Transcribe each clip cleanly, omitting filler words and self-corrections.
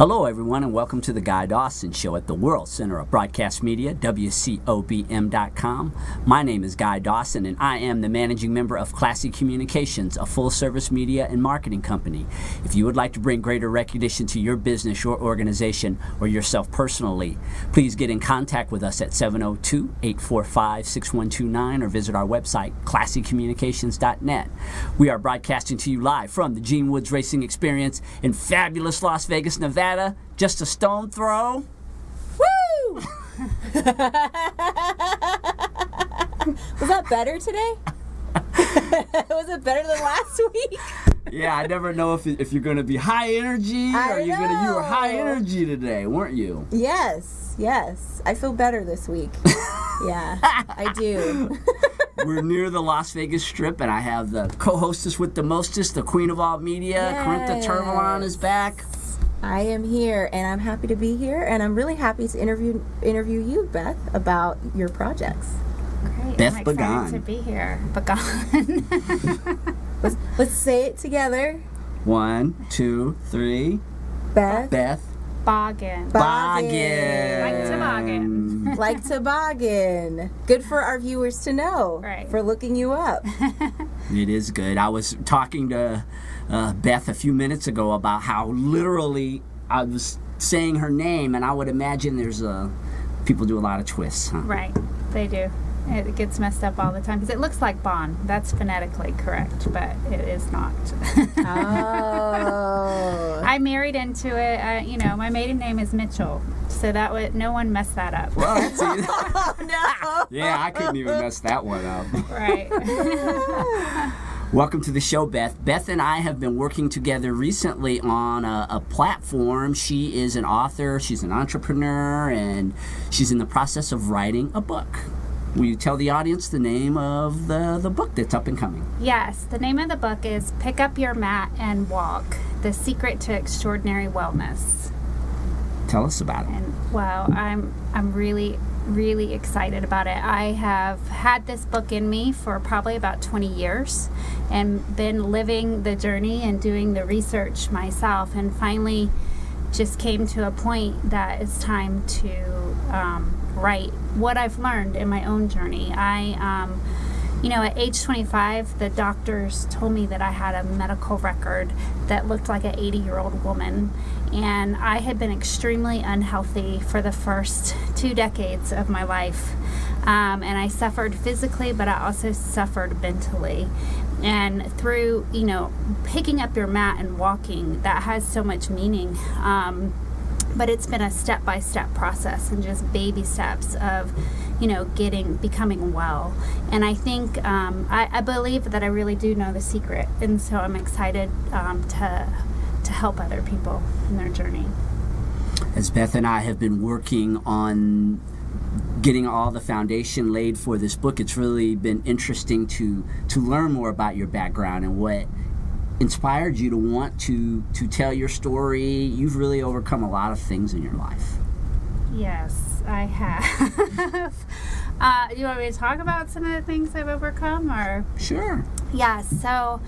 Hello, everyone, and welcome to the Guy Dawson Show at the World Center of Broadcast Media, WCOBM.com. My name is Guy Dawson, and I am the managing member of Classy Communications, a full-service media and marketing company. If you would like to bring greater recognition to your business, your organization, or yourself personally, please get in contact with us at 702-845-6129 or visit our website, classycommunications.net. We are broadcasting to you live from the Gene Woods Racing Experience in fabulous Las Vegas, Nevada. Just a stone throw. Woo! Was that better today? Was it better than last week? Yeah, I never know if you're going to be high energy or you were high energy today, weren't you? Yes. I feel better this week. Yeah, I do. We're near the Las Vegas Strip, and I have the co-hostess with the mostest, the queen of all media, Corinta Turvalon is back. I am here, and I'm happy to be here, and I'm really happy to interview you, Beth, about your projects. Great. Beth I'm Began. excited to be here. Began. Let's say it together. 1, 2, 3. Beth. Boggin. Boggin. Like toboggan. Like toboggan. Good for our viewers to know. Right. For looking you up. It is good. I was talking to Beth a few minutes ago about how literally I was saying her name, and I would imagine there's people do a lot of twists, huh? Right. They do. It gets messed up all the time because it looks like Bon. That's phonetically correct, but it is not. Oh. I married into it. My maiden name is Mitchell, so no one messed that up. Well, that's easy. Oh, no. Yeah, I couldn't even mess that one up. Right. Welcome to the show, Beth. Beth and I have been working together recently on a platform. She is an author, she's an entrepreneur, and she's in the process of writing a book. Will you tell the audience the name of the book that's up and coming? Yes, the name of the book is Pick Up Your Mat and Walk, The Secret to Extraordinary Wellness. Tell us about it. And well, I'm really, really excited about it. I have had this book in me for probably about 20 years and been living the journey and doing the research myself, and finally just came to a point that it's time to write what I've learned in my own journey. At age 25, the doctors told me that I had a medical record that looked like an 80-year-old woman, and I had been extremely unhealthy for the first 2 decades of my life, and I suffered physically, but I also suffered mentally. And through, picking up your mat and walking, that has so much meaning. But it's been a step-by-step process and just baby steps of, becoming well. And I think, I believe that I really do know the secret. And so I'm excited to help other people in their journey. As Beth and I have been working on getting all the foundation laid for this book, it's really been interesting to learn more about your background and what inspired you to want to tell your story. You've really overcome a lot of things in your life. Yes, I have. Do you want me to talk about some of the things I've overcome, or? Sure. Yeah, so,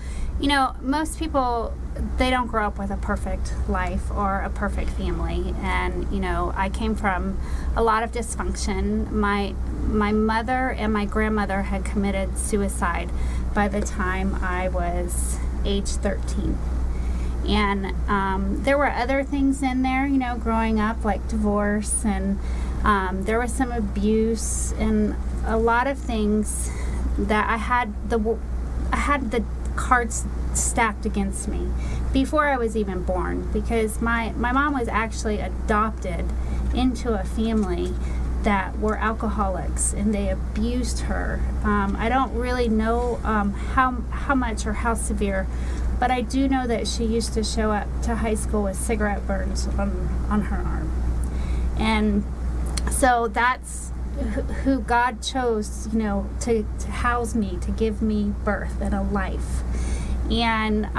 most people, they don't grow up with a perfect life or a perfect family. And, I came from a lot of dysfunction. My mother and my grandmother had committed suicide by the time I was age 13. And there were other things in there, growing up, like divorce, and there was some abuse and a lot of things that I had the cards stacked against me before I was even born, because my mom was actually adopted into a family that were alcoholics, and they abused her. I don't really know how much or how severe, but I do know that she used to show up to high school with cigarette burns on her arm. And so that's who God chose, to house me, to give me birth and a life. And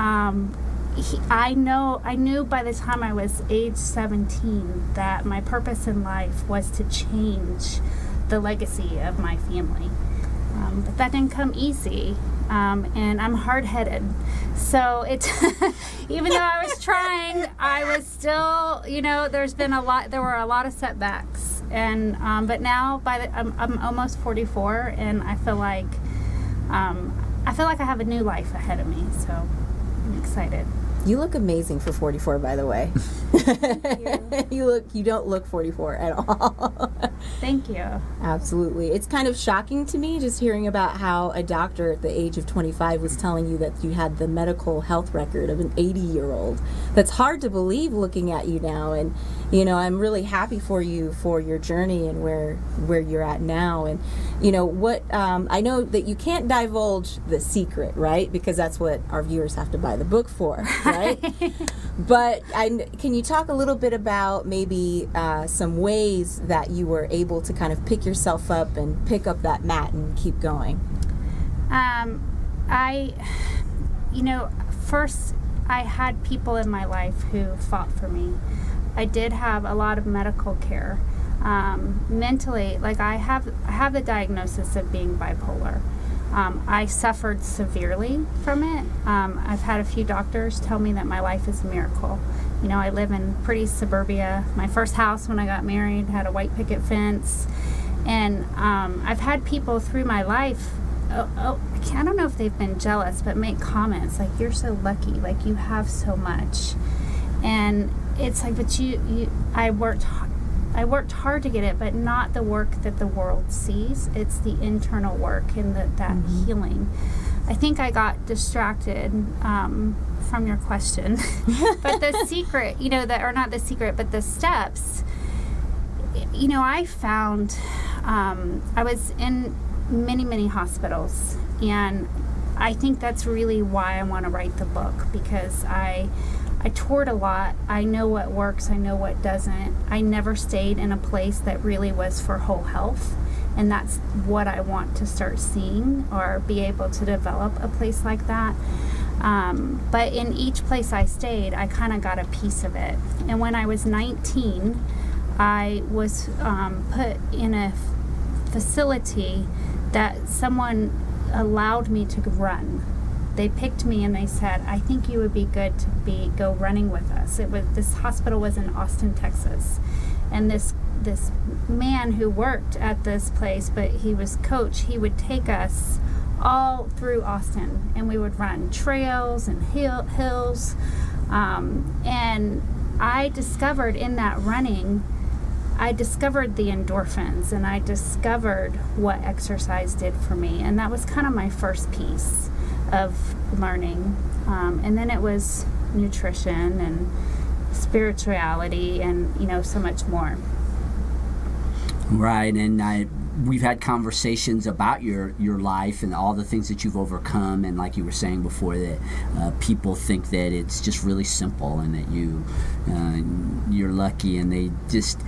I knew by the time I was age 17 that my purpose in life was to change the legacy of my family. But that didn't come easy, and I'm hard-headed. So it, even though I was trying, I was still, there were a lot of setbacks. And but now, I'm almost 44, and I feel like I have a new life ahead of me. So I'm excited. You look amazing for 44, by the way. Thank you. You don't look 44 at all. Thank you. Absolutely. It's kind of shocking to me just hearing about how a doctor at the age of 25 was telling you that you had the medical health record of an 80-year-old. That's hard to believe looking at you now. And, I'm really happy for you for your journey and where you're at now. And, I know that you can't divulge the secret, right? Because that's what our viewers have to buy the book for, right? But can you talk a little bit about maybe some ways that you were able to kind of pick yourself up and pick up that mat and keep going? First I had people in my life who fought for me. I did have a lot of medical care. Mentally, I have the diagnosis of being bipolar. I suffered severely from it. I've had a few doctors tell me that my life is a miracle. I live in pretty suburbia. My first house when I got married had a white picket fence. And I've had people through my life, I don't know if they've been jealous, but make comments like, you're so lucky, like you have so much. And it's like, but I worked hard to get it, but not the work that the world sees. It's the internal work and that healing. I think I got distracted from your question. But the secret, not the secret, but the steps, I found, I was in many, many hospitals, and I think that's really why I want to write the book, because I toured a lot. I know what works, I know what doesn't. I never stayed in a place that really was for whole health, and that's what I want to start seeing, or be able to develop a place like that. But in each place I stayed, I kind of got a piece of it. And when I was 19, I was put in a facility that someone allowed me to run. They picked me and they said, I think you would be good to go running with us. This hospital was in Austin, Texas. And this man who worked at this place, but he was coach, he would take us all through Austin, and we would run trails and hills. And I discovered in that running, I discovered the endorphins, and I discovered what exercise did for me. And that was kind of my first piece of learning. And then it was nutrition and spirituality and, so much more. Right, and we've had conversations about your life and all the things that you've overcome, and like you were saying before, that people think that it's just really simple and that you're lucky, and they just,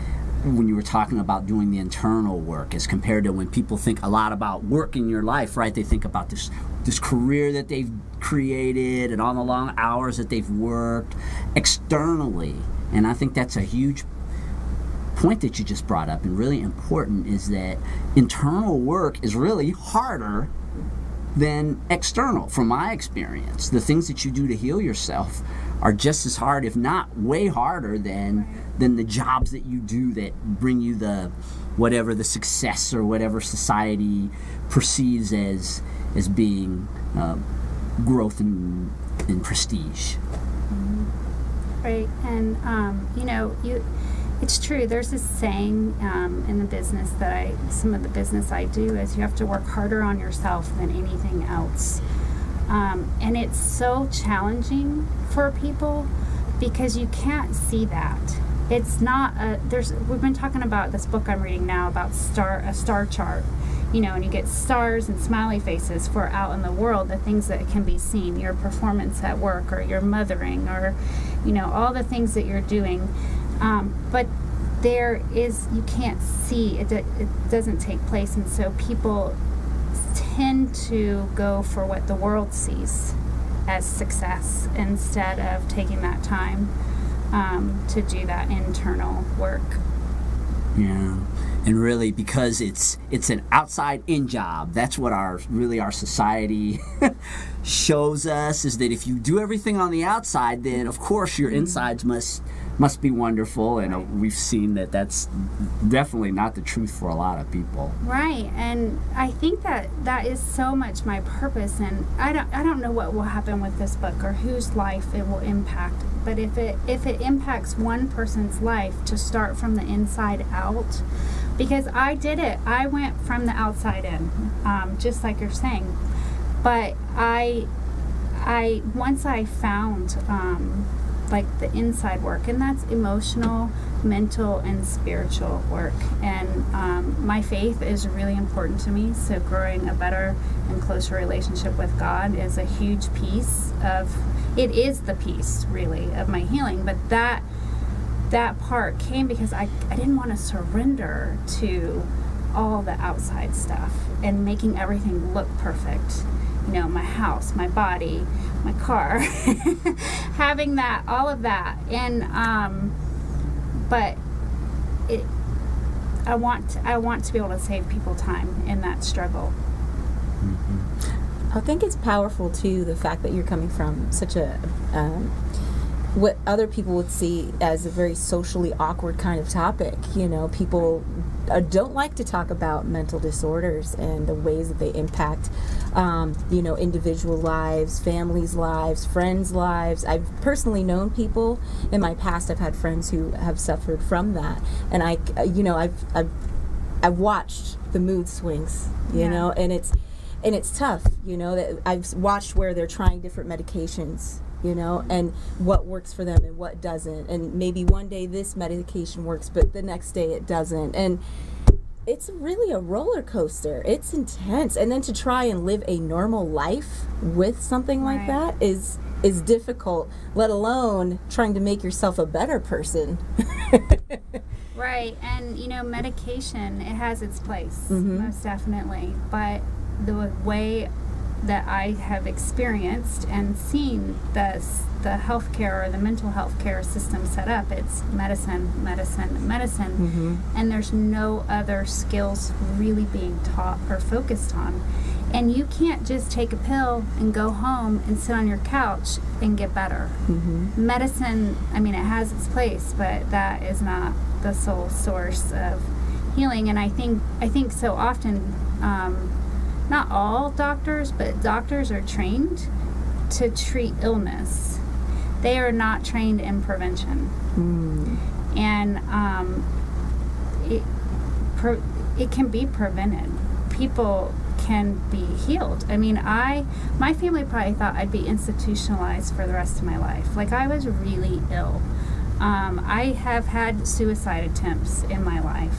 when you were talking about doing the internal work as compared to when people think a lot about work in your life, right? They think about this career that they've created and all the long hours that they've worked externally. And I think that's a huge point that you just brought up, and really important, is that internal work is really harder than external. From my experience, the things that you do to heal yourself are just as hard, if not way harder, than the jobs that you do that bring you the success or whatever society perceives as being growth and prestige. Right, and it's true. There's this saying in the business some of the business I do is you have to work harder on yourself than anything else. And it's so challenging for people because you can't see that. It's not we've been talking about this book I'm reading now about a star chart, and you get stars and smiley faces for out in the world, the things that can be seen, your performance at work or your mothering or, all the things that you're doing. But you can't see, it doesn't take place, and so people tend to go for what the world sees as success instead of taking that time to do that internal work. Yeah. And really, because it's an outside-in job, that's what our society shows us, is that if you do everything on the outside, then of course your insides must be wonderful. And we've seen that that's definitely not the truth for a lot of people. Right, and I think that is so much my purpose. And I don't know what will happen with this book or whose life it will impact. But if it impacts one person's life, to start from the inside out, because I did it. I went from the outside in, just like you're saying. But I once I found like the inside work, and that's emotional, mental, and spiritual work. And my faith is really important to me. So growing a better and closer relationship with God is a huge piece of. It is the piece, really, of my healing. But that part came because I didn't want to surrender to all the outside stuff and making everything look perfect. You know, my house, my body, my car, having that, all of that. And but I want to be able to save people time in that struggle. I think it's powerful too, the fact that you're coming from such a what other people would see as a very socially awkward kind of topic. You know, people don't like to talk about mental disorders and the ways that they impact, you know, individual lives, families' lives, friends' lives. I've personally known people in my past. I've had friends who have suffered from that, and I've watched the mood swings, you know, and it's tough, you know, that I've watched where they're trying different medications, you know, and what works for them and what doesn't. And maybe one day this medication works, but the next day it doesn't. And it's really a roller coaster. It's intense. And then to try and live a normal life with something like that is difficult, let alone trying to make yourself a better person. Right. And, you know, medication, it has its place, most definitely. But the way that I have experienced and seen the healthcare or the mental health care system set up, it's medicine, and there's no other skills really being taught or focused on. And you can't just take a pill and go home and sit on your couch and get better. Medicine, I mean, it has its place, but that is not the sole source of healing. And I think so often, not all doctors, but doctors are trained to treat illness. They are not trained in prevention. And it can be prevented. People can be healed. I mean, my family probably thought I'd be institutionalized for the rest of my life. Like, I was really ill. I have had suicide attempts in my life.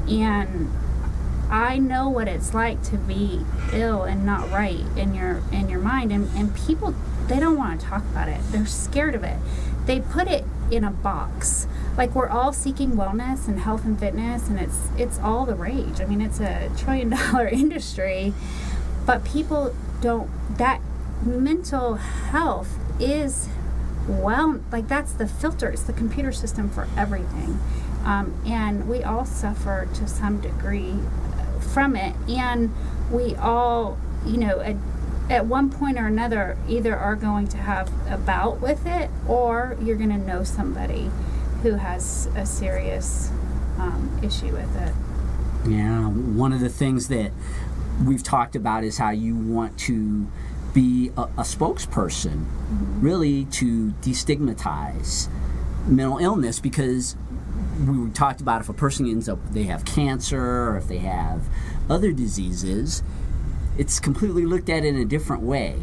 And I know what it's like to be ill and not right in your mind, and people, they don't want to talk about it. They're scared of it. They put it in a box. Like, we're all seeking wellness and health and fitness, and it's all the rage. I mean, it's a $1 trillion industry, but people don't. That mental health is like, that's the filter. It's the computer system for everything, and we all suffer to some degree from it, and we all, you know, at one point or another, either are going to have a bout with it, or you're going to know somebody who has a serious issue with it. Yeah, one of the things that we've talked about is how you want to be a spokesperson, really, to destigmatize mental illness, because we talked about if a person ends up, they have cancer, or if they have other diseases, it's completely looked at in a different way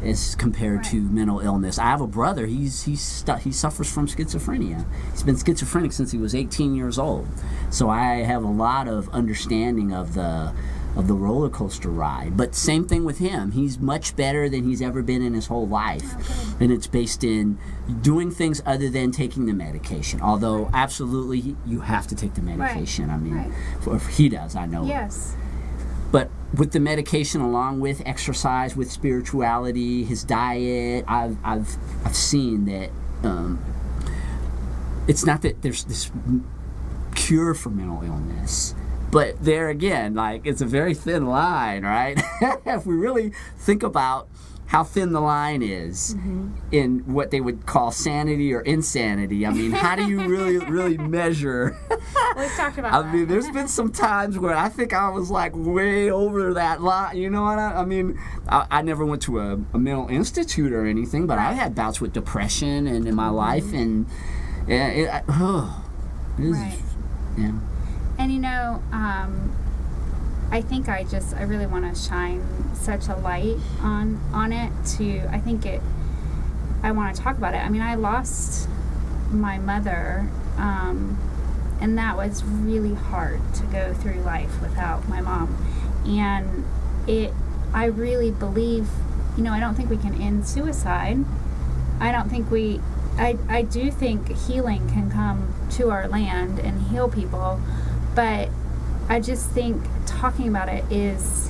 as compared to mental illness. I have a brother, he suffers from schizophrenia. He's been schizophrenic since he was 18 years old. So I have a lot of understanding of the roller coaster ride. But same thing with him. He's much better than he's ever been in his whole life. And it's based in doing things other than taking the medication. Although, absolutely, you have to take the medication. I mean, he does, I know. Yes. But with the medication, along with exercise, with spirituality, his diet, I've seen that it's not that there's this cure for mental illness. But there again, like, it's a very thin line, right? If we really think about how thin the line is in what they would call sanity or insanity. I mean, how do you really measure? We've talked about that. I mean, there's been some times where I think I was like way over that line. You know what I mean? I never went to a mental institute or anything, but I had bouts with depression and in my life, and it was, yeah. And you know, I think I really want to shine such a light on it I want to talk about it. I mean, I lost my mother, and that was really hard to go through life without my mom. And I really believe, you know, I don't think we can end suicide. I do think healing can come to our land and heal people, but I just think talking about it is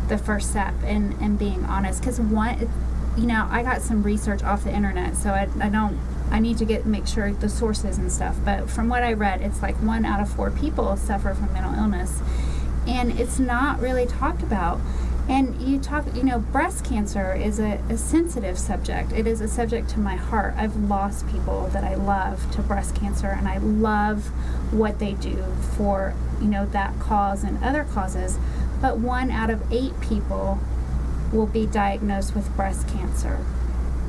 the first step, and being honest. Because I got some research off the internet, so I need to make sure the sources and stuff. But from what I read, it's like 1 out of 4 people suffer from mental illness, and it's not really talked about. And breast cancer is a sensitive subject. It is a subject to my heart. I've lost people that I love to breast cancer, and I love what they do for, that cause and other causes. But 1 out of 8 people will be diagnosed with breast cancer.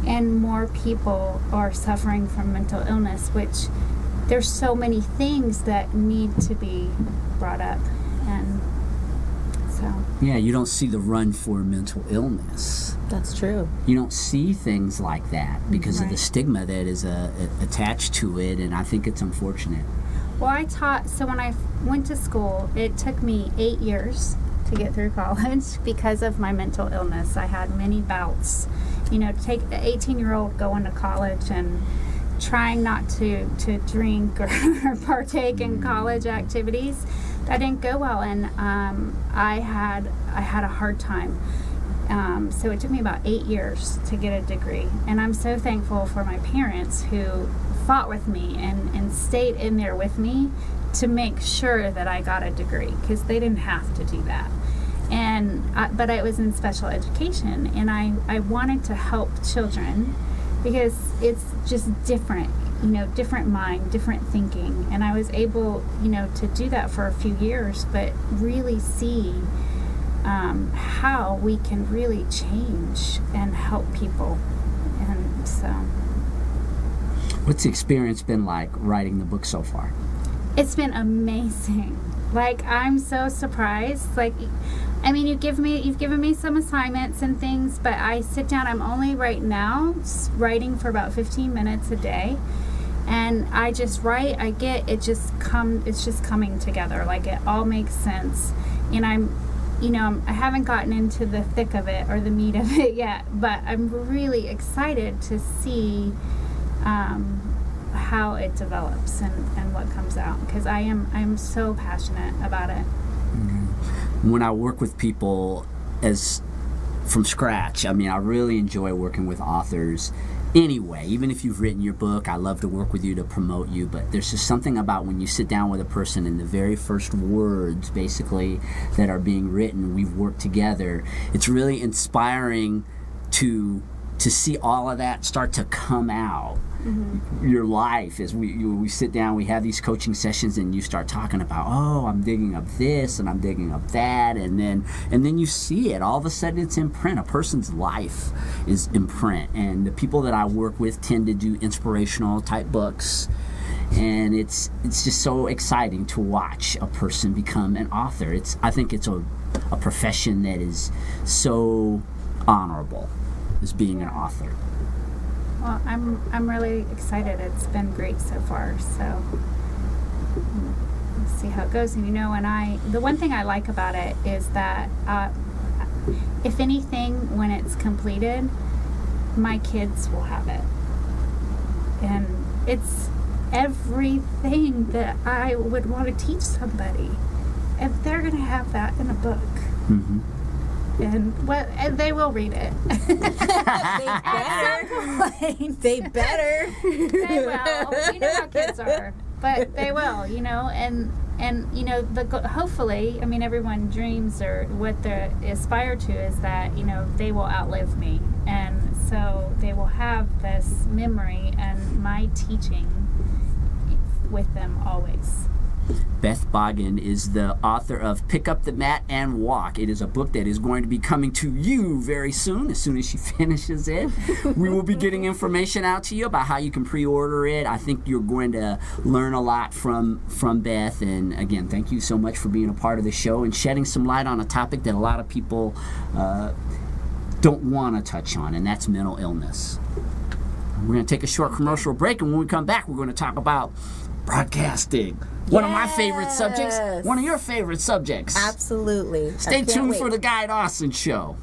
And more people are suffering from mental illness, which there's so many things that need to be brought up. And so, yeah, you don't see the run for mental illness. That's true. You don't see things like that because of the stigma that is attached to it, and I think it's unfortunate. Well, so when I went to school, it took me 8 years to get through college because of my mental illness. I had many bouts. To take an 18-year-old going to college and trying not to drink or partake in college activities, that didn't go well, and I had a hard time. So it took me about 8 years to get a degree, and I'm so thankful for my parents who fought with me and stayed in there with me to make sure that I got a degree, because they didn't have to do that. But I was in special education, and I wanted to help children because it's just different, different mind, different thinking. And I was able, to do that for a few years, but really see how we can really change and help people. And so. What's the experience been like writing the book so far? It's been amazing. Like, I'm so surprised. Like, I mean, you've given me some assignments and things, but I sit down. I'm only right now writing for about 15 minutes a day, and I just write. It's just coming together. Like, it all makes sense, and I haven't gotten into the thick of it or the meat of it yet, but I'm really excited to see how it develops and what comes out, because I'm so passionate about it. When I work with people from scratch, I mean, I really enjoy working with authors anyway. Even if you've written your book, I love to work with you to promote you, but there's just something about when you sit down with a person and the very first words basically that are being written, we've worked together. It's really inspiring to see all of that start to come out. Your life as we sit down, we have these coaching sessions, and you start talking about, I'm digging up this and I'm digging up that, and then you see it all of a sudden. It's in print. A person's life is in print, and the people that I work with tend to do inspirational type books, and it's just so exciting to watch a person become an author. I think it's a profession that is so honorable as being an author. Well, I'm really excited. It's been great so far. So we'll see how it goes. And the one thing I like about it is that if anything, when it's completed, my kids will have it, and it's everything that I would want to teach somebody, if they're going to have that in a book. And they will read it. They better. They will. You know how kids are. but they will, you know, and you know, hopefully, I mean, everyone dreams, or what they aspire to is that, you know, they will outlive me, and so they will have this memory and my teaching with them always. Beth Boggin is the author of Pick Up the Mat and Walk. It is a book that is going to be coming to you very soon, as soon as she finishes it. We will be getting information out to you about how you can pre-order it. I think you're going to learn a lot from Beth. And again, thank you so much for being a part of the show and shedding some light on a topic that a lot of people don't want to touch on, and that's mental illness. We're going to take a short commercial break, and when we come back, we're going to talk about broadcasting. One of my favorite subjects. One of your favorite subjects. Absolutely. Stay tuned for the Guy Dawson Show.